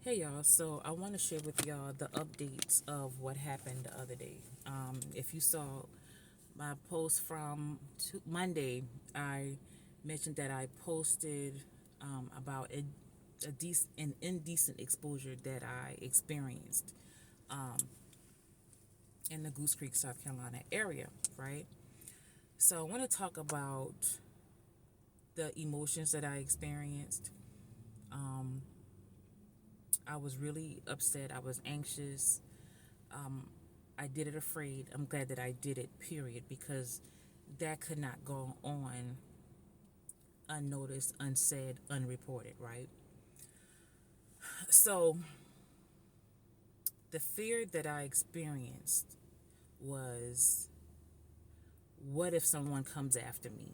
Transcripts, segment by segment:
Hey y'all, so I want to share with y'all the updates of what happened the other day. If you saw my post from Monday, I mentioned that I posted about an indecent exposure that I experienced in the Goose Creek, South Carolina area, right? So I want to talk about the emotions that I experienced. I was really upset. I was anxious. I did it afraid. I'm glad that I did it, period, because that could not go on unnoticed, unsaid, unreported, right? So the fear that I experienced was, what if someone comes after me?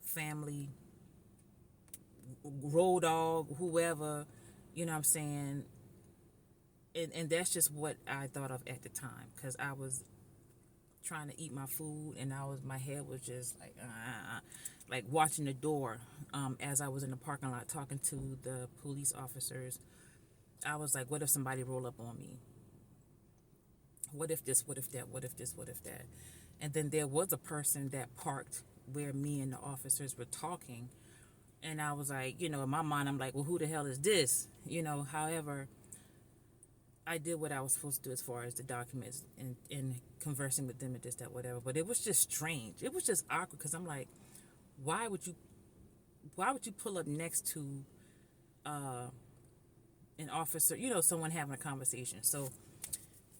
Family, road dog, whoever, you know what I'm saying? And that's just what I thought of at the time, because I was trying to eat my food, and my head was just like watching the door. As I was in the parking lot talking to the police officers, I was like, what if somebody roll up on me? What if this? What if that? What if this? What if that? And then there was a person that parked where me and the officers were talking, and I was like, in my mind, I'm like, well, who the hell is this? However, I did what I was supposed to do as far as the documents and conversing with them and this, that, whatever. But it was just strange. It was just awkward, because I'm like, why would you pull up next to an officer, someone having a conversation? So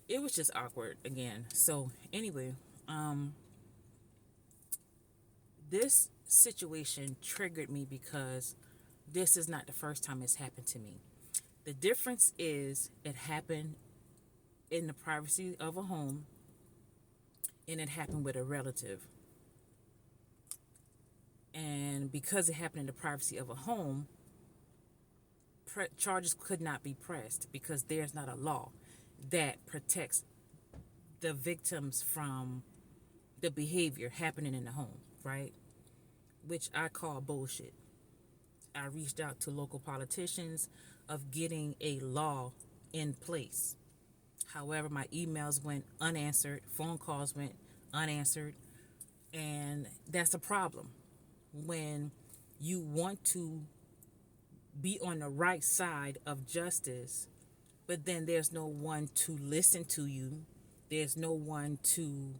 it was just awkward again. So anyway, this situation triggered me because this is not the first time it's happened to me. The difference is it happened in the privacy of a home, and it happened with a relative. And because it happened in the privacy of a home, charges could not be pressed because there's not a law that protects the victims from the behavior happening in the home, right? Which I call bullshit. I reached out to local politicians of getting a law in place. However, my emails went unanswered, phone calls went unanswered, and that's a problem when you want to be on the right side of justice, but then there's no one to listen to you. There's no one to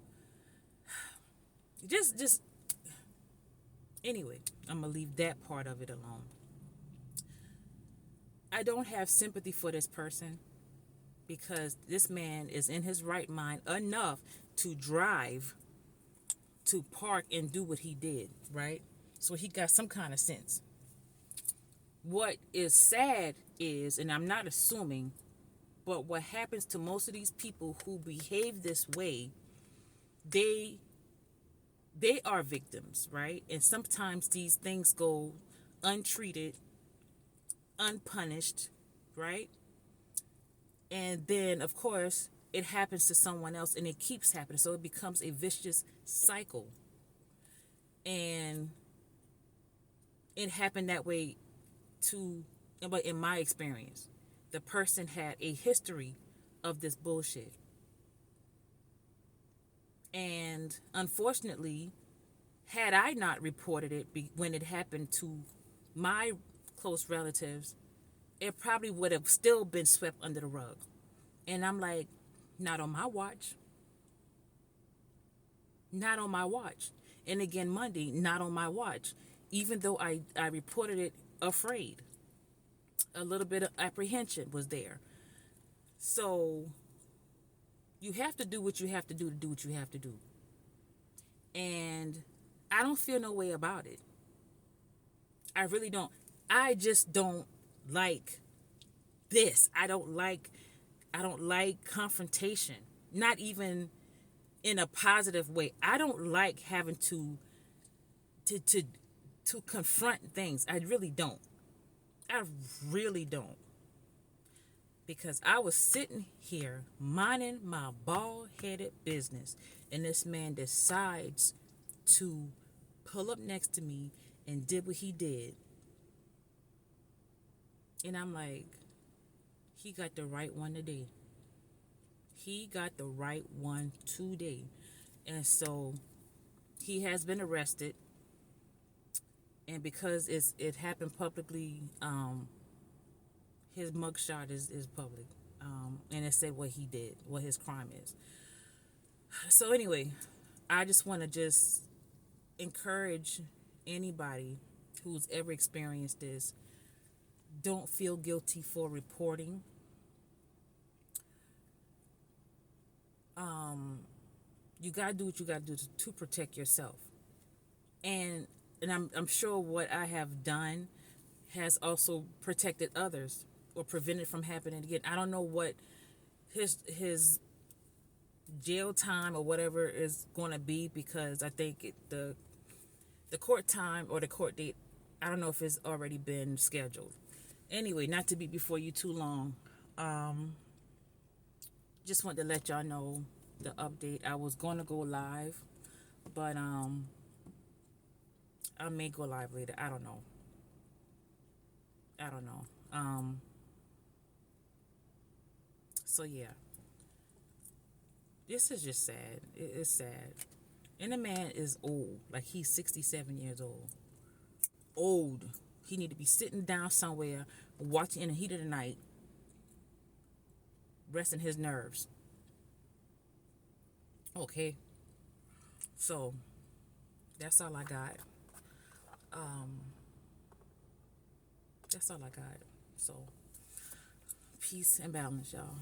just anyway, I'm gonna leave that part of it alone. I don't have sympathy for this person because this man is in his right mind enough to drive, to park, and do what he did, right? So he got some kind of sense. What is sad is, and I'm not assuming, but what happens to most of these people who behave this way, they are victims, right? And sometimes these things go untreated, unpunished, right? And then, of course, it happens to someone else, and it keeps happening. So it becomes a vicious cycle. And it happened that way but in my experience, the person had a history of this bullshit. And unfortunately, had I not reported it when it happened to my close relatives, it probably would have still been swept under the rug. And I'm like, not on my watch. Not on my watch. And again, Monday, not on my watch. Even though I reported it afraid. A little bit of apprehension was there. So you have to do what you have to do what you have to do. And I don't feel no way about it. I really don't. I just don't like this. I don't like confrontation. Not even in a positive way. I don't like having to confront things. I really don't. I really don't. Because I was sitting here minding my bald-headed business, and this man decides to pull up next to me and did what he did. And I'm like, He got the right one today. He got the right one today. And so he has been arrested. And because it happened publicly, his mugshot is public. And it said what he did, what his crime is. So anyway, I just want to just encourage anybody who's ever experienced this. Don't feel guilty for reporting. You gotta do what you gotta do to protect yourself. And I'm sure what I have done has also protected others or prevented from happening again. I don't know what his jail time or whatever is going to be, because I think the court time or the court date, I don't know if it's already been scheduled. Anyway, not to be before you too long. Just want to let y'all know the update. I was going to go live, but I may go live later. I don't know. So yeah, this is just sad. It's sad. And the man is old. Like, he's 67 years old. Old. He need to be sitting down somewhere, watching in the heat of the night, resting his nerves. Okay. So that's all I got. That's all I got. So peace and balance, y'all.